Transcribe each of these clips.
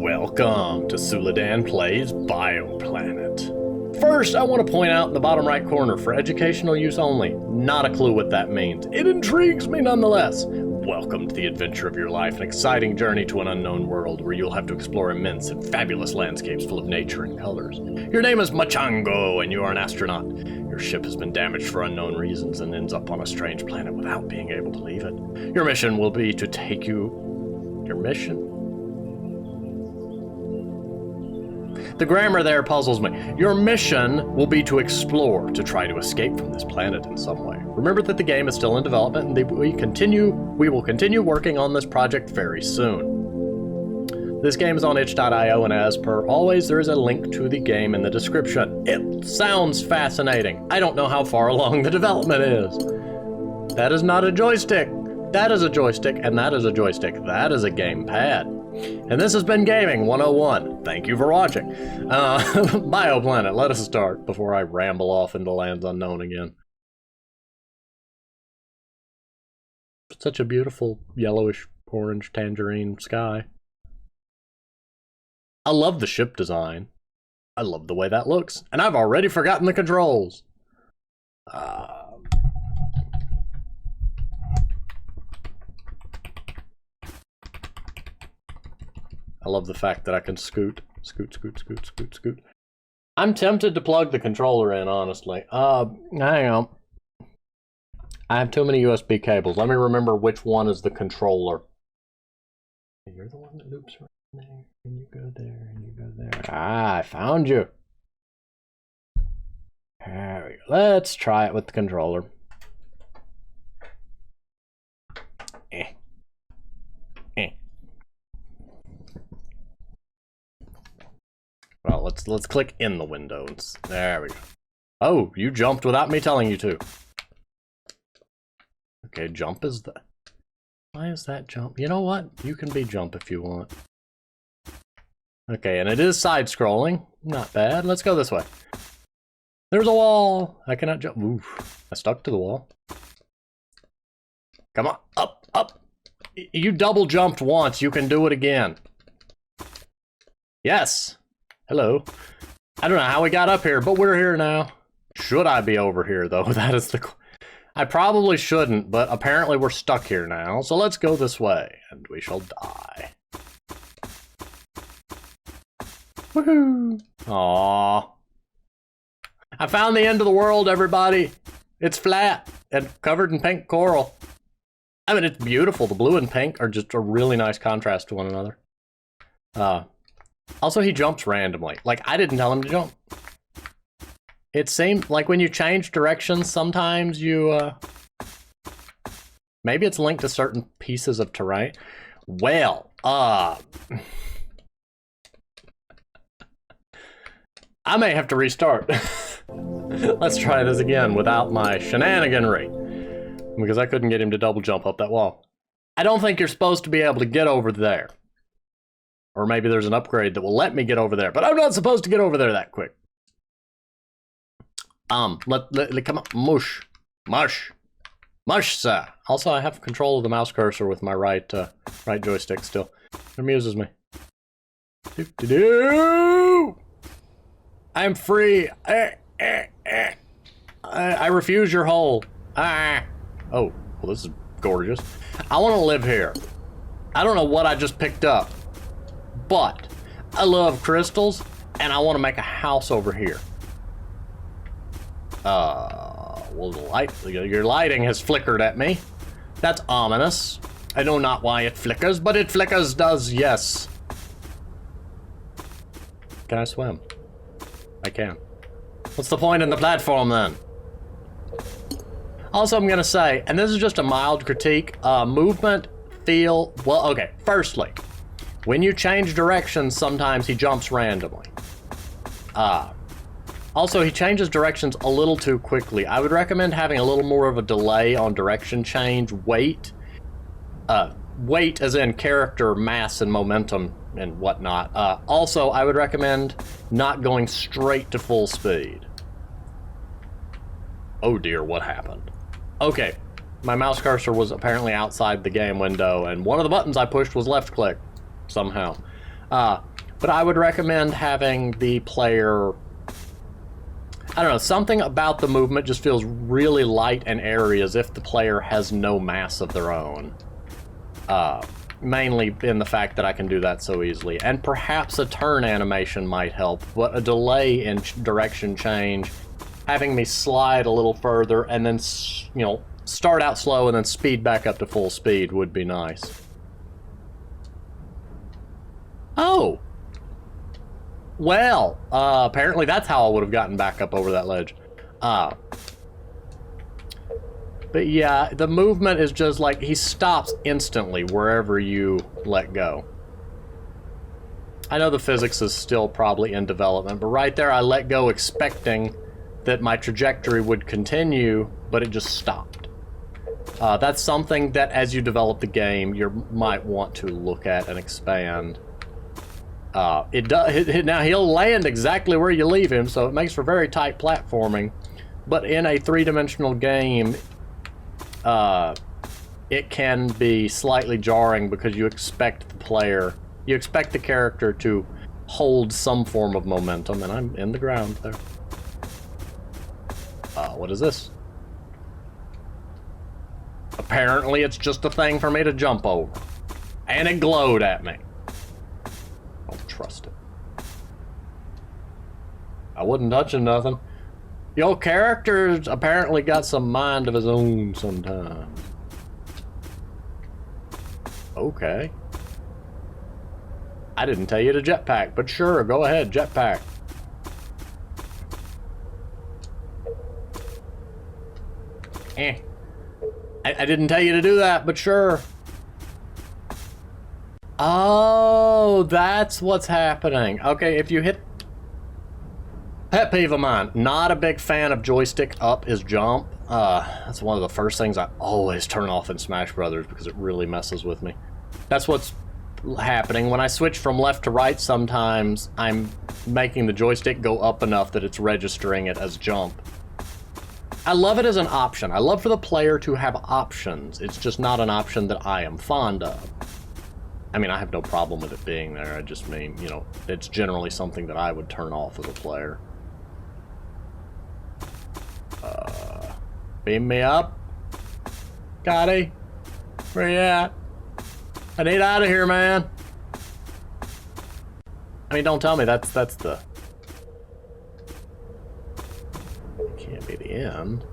Welcome to Suladan Plays BioPlanet. First, I want to point out in the bottom right corner, for educational use only, not a clue what that means. It intrigues me nonetheless. Welcome to the adventure of your life, an exciting journey to an unknown world where you'll have to explore immense and fabulous landscapes full of nature and colors. Your name is Machango, and you are an astronaut. Your ship has been damaged for unknown reasons and ends up on a strange planet without being able to leave it. Your mission will be to take you... Your mission? The grammar there puzzles me. Your mission will be to explore, to try to escape from this planet in some way. Remember that the game is still in development and we will continue working on this project very soon. This game is on itch.io, and as per always, there is a link to the game in the description. It sounds fascinating. I don't know how far along the development is. That is not a joystick. That is a joystick, and that is a joystick. That is a gamepad. And this has been Gaming 101. Thank you for watching. BioPlanet, let us start before I ramble off into lands unknown again. Such a beautiful yellowish orange tangerine sky. I love the ship design. I love the way that looks. And I've already forgotten the controls. I love the fact that I can scoot. Scoot. I'm tempted to plug the controller in, honestly. Hang on. I have too many USB cables. Let me remember which one is the controller. You're the one that loops right there, and you go there, and you go there. Ah, I found you. There we go. Let's try it with the controller. Well, let's click in the windows. There we go. Oh, you jumped without me telling you to. Okay, jump is the... Why is that jump? You know what? You can be jump if you want. Okay, and it is side-scrolling. Not bad. Let's go this way. There's a wall. I cannot jump. Oof. I stuck to the wall. Come on. Up, up. You double jumped once. You can do it again. Yes. Hello. I don't know how we got up here, but we're here now. Should I be over here, though? That is the... I probably shouldn't, but apparently we're stuck here now. So let's go this way, and we shall die. Woohoo! Aww. I found the end of the world, everybody. It's flat and covered in pink coral. I mean, it's beautiful. The blue and pink are just a really nice contrast to one another. Also, he jumps randomly. Like, I didn't tell him to jump. It seemed like when you change directions, sometimes you, maybe it's linked to certain pieces of terrain. Well, I may have to restart. Let's try this again without my shenaniganry. Because I couldn't get him to double jump up that wall. I don't think you're supposed to be able to get over there. Or maybe there's an upgrade that will let me get over there, but I'm not supposed to get over there that quick. Come on, mush, sir. Also, I have control of the mouse cursor with my right joystick still. It amuses me. I'm free. I refuse your hole. Oh, well, this is gorgeous. I want to live here. I don't know what I just picked up. But I love crystals, and I want to make a house over here. Well, your lighting has flickered at me. That's ominous. I know not why it flickers, but it flickers does, yes. Can I swim? I can. What's the point in the platform, then? Also, I'm gonna say, and this is just a mild critique, movement, feel, well, okay, firstly, when you change directions, sometimes he jumps randomly. Also, he changes directions a little too quickly. I would recommend having a little more of a delay on direction change. Weight as in character, mass, and momentum, and whatnot. Also, I would recommend not going straight to full speed. Oh dear, what happened? Okay, my mouse cursor was apparently outside the game window, and one of the buttons I pushed was left click. Somehow. But I would recommend having the player... I don't know, something about the movement just feels really light and airy, as if the player has no mass of their own. Mainly in the fact that I can do that so easily. And perhaps a turn animation might help, but a delay in direction change, having me slide a little further and then, you know, start out slow and then speed back up to full speed would be nice. Oh! Well, apparently that's how I would have gotten back up over that ledge. But yeah, the movement is just like, he stops instantly wherever you let go. I know the physics is still probably in development, but right there I let go expecting that my trajectory would continue, but it just stopped. That's something that as you develop the game, you might want to look at and expand. Now he'll land exactly where you leave him, so it makes for very tight platforming. But in a three-dimensional game, it can be slightly jarring because you expect the character to hold some form of momentum, and I'm in the ground there. What is this? Apparently it's just a thing for me to jump over. And it glowed at me. Don't trust it. I wasn't touching nothing. Your character's apparently got some mind of his own sometimes. Okay. I didn't tell you to jetpack, but sure, go ahead, jetpack. I didn't tell you to do that, but sure. Oh, that's what's happening. Okay, if you hit... Pet peeve of mine. Not a big fan of joystick up is jump. That's one of the first things I always turn off in Smash Brothers because it really messes with me. That's what's happening. When I switch from left to right, sometimes I'm making the joystick go up enough that it's registering it as jump. I love it as an option. I love for the player to have options. It's just not an option that I am fond of. I mean, I have no problem with it being there. I just mean, you know, it's generally something that I would turn off as a player. Beam me up. Gotti. Where you at? I need out of here, man. I mean, don't tell me that's the... It can't be the end.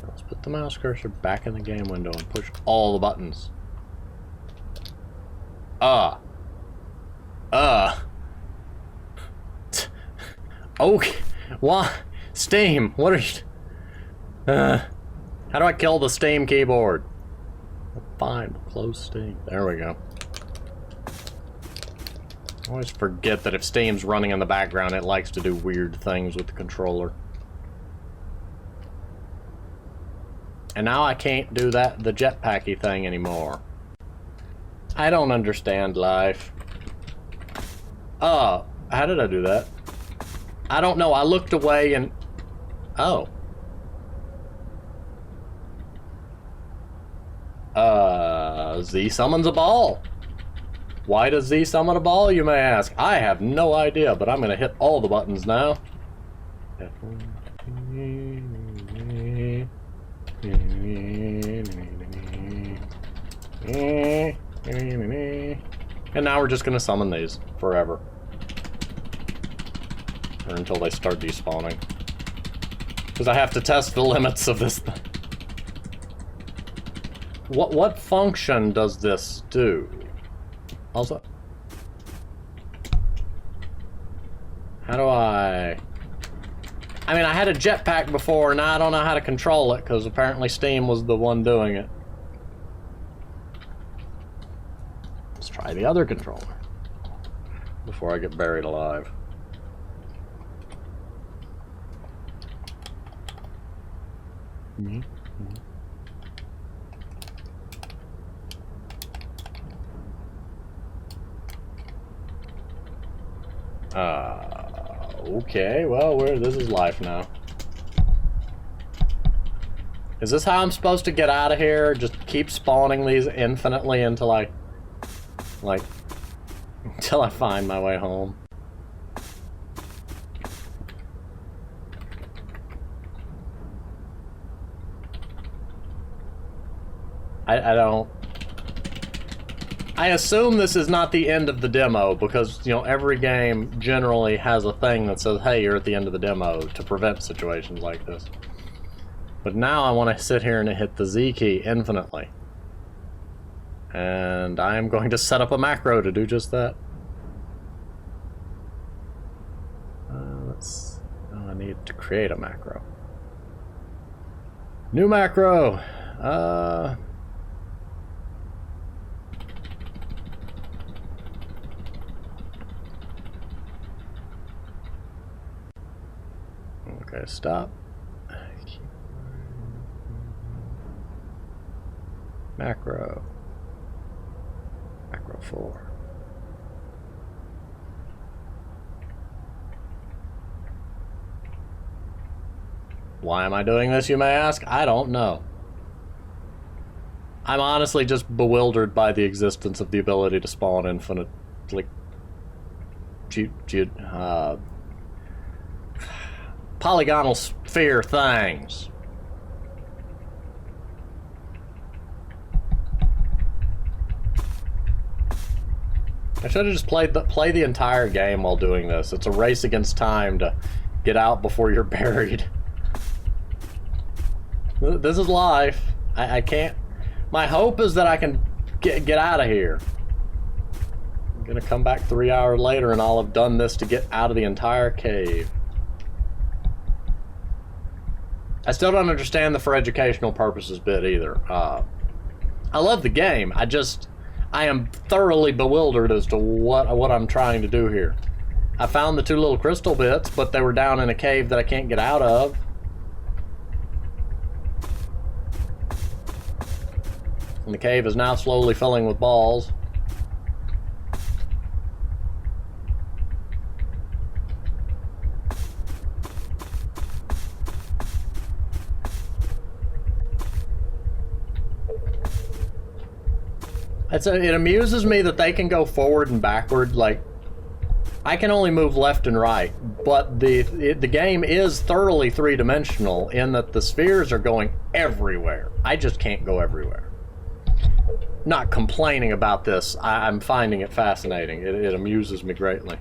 Let's put the mouse cursor back in the game window and push all the buttons. Okay. Why? Steam, what are you... how do I kill the Steam keyboard? Fine, close Steam. There we go. I always forget that if Steam's running in the background, it likes to do weird things with the controller. And now I can't do that, the jetpacky thing anymore. I don't understand life. How did I do that? I don't know, I looked away and... Oh. Z summons a ball. Why does Z summon a ball, you may ask? I have no idea, but I'm gonna hit all the buttons now. And now we're just gonna summon these forever. Or until they start despawning. Because I have to test the limits of this thing. What function does this do? Also, how do I mean, I had a jetpack before, and now I don't know how to control it, because apparently Steam was the one doing it. Let's try the other controller before I get buried alive. Okay, well, this is life now. Is this how I'm supposed to get out of here? Just keep spawning these infinitely until I... like... until I find my way home. I don't... I assume this is not the end of the demo, because, you know, every game generally has a thing that says, hey, you're at the end of the demo, to prevent situations like this. But now I want to sit here and hit the Z key infinitely. And I am going to set up a macro to do just that. I need to create a macro. New macro! Okay, stop. Macro. Macro 4. Why am I doing this, you may ask? I don't know. I'm honestly just bewildered by the existence of the ability to spawn infinite, like, polygonal sphere things. I should have just play the entire game while doing this. It's a race against time to get out before you're buried. This is life. I can't... My hope is that I can get out of here. I'm gonna come back 3 hours later and I'll have done this to get out of the entire cave. I still don't understand the for educational purposes bit either. I love the game. I am thoroughly bewildered as to what I'm trying to do here. I found the 2 little crystal bits, but they were down in a cave that I can't get out of. And the cave is now slowly filling with balls. It amuses me that they can go forward and backward. Like, I can only move left and right, but the game is thoroughly three-dimensional in that the spheres are going everywhere. I just can't go everywhere. Not complaining about this. I'm finding it fascinating. It amuses me greatly.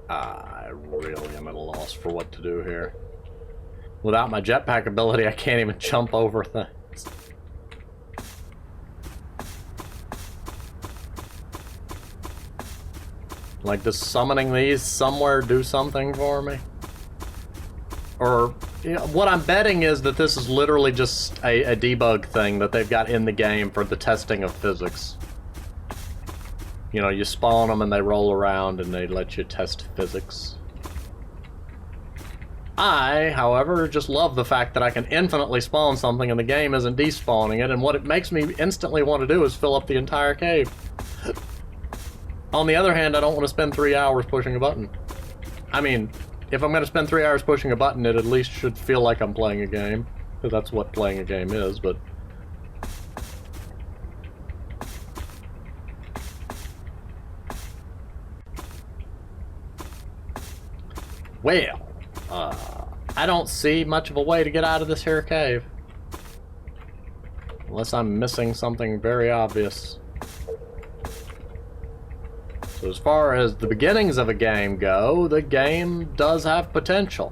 I really am at a loss for what to do here. Without my jetpack ability, I can't even jump over things. Like, does summoning these somewhere do something for me? Or, you know, what I'm betting is that this is literally just a debug thing that they've got in the game for the testing of physics. You know, you spawn them and they roll around and they let you test physics. I, however, just love the fact that I can infinitely spawn something and the game isn't despawning it, and what it makes me instantly want to do is fill up the entire cave. On the other hand, I don't want to spend 3 hours pushing a button. I mean, if I'm going to spend 3 hours pushing a button, it at least should feel like I'm playing a game. Because that's what playing a game is, but... Well, I don't see much of a way to get out of this here cave. Unless I'm missing something very obvious. So as far as the beginnings of a game go, the game does have potential.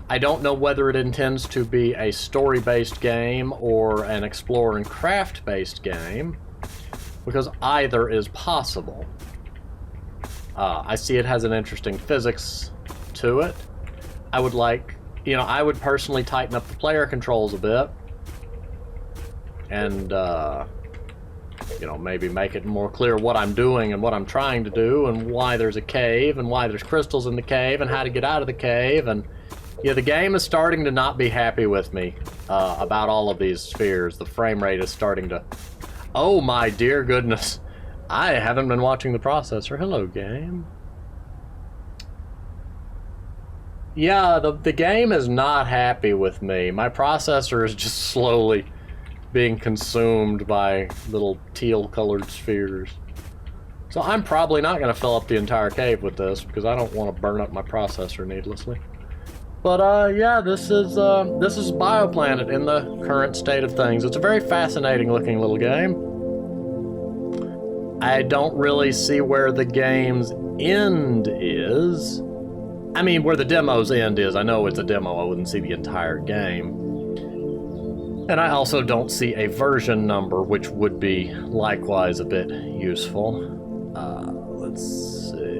I don't know whether it intends to be a story-based game or an explore and craft-based game, because either is possible. I see it has an interesting physics to it. I would like, you know, I would personally tighten up the player controls a bit. And, you know, maybe make it more clear what I'm doing and what I'm trying to do and why there's a cave and why there's crystals in the cave and how to get out of the cave. And, yeah, the game is starting to not be happy with me. about all of these spheres. The frame rate is starting to... Oh my dear goodness. I haven't been watching the processor. Hello, game. Yeah, the game is not happy with me. My processor is just slowly being consumed by little teal-colored spheres. So I'm probably not going to fill up the entire cave with this, because I don't want to burn up my processor needlessly. But yeah, this is BioPlanet in the current state of things. It's a very fascinating looking little game. I don't really see where the game's end is. I mean, where the demo's end is. I know it's a demo, I wouldn't see the entire game. And I also don't see a version number, which would be likewise a bit useful. Let's see.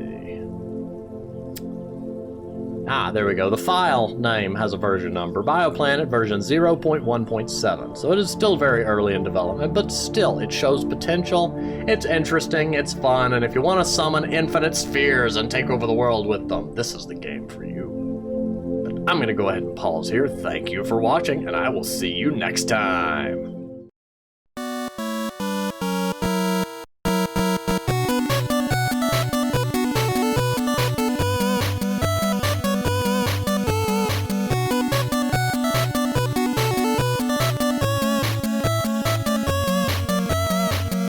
Ah, there we go. The file name has a version number. BioPlanet version 0.1.7. So it is still very early in development, but still, it shows potential. It's interesting, it's fun, and if you want to summon infinite spheres and take over the world with them, this is the game for you. But I'm going to go ahead and pause here. Thank you for watching, and I will see you next time.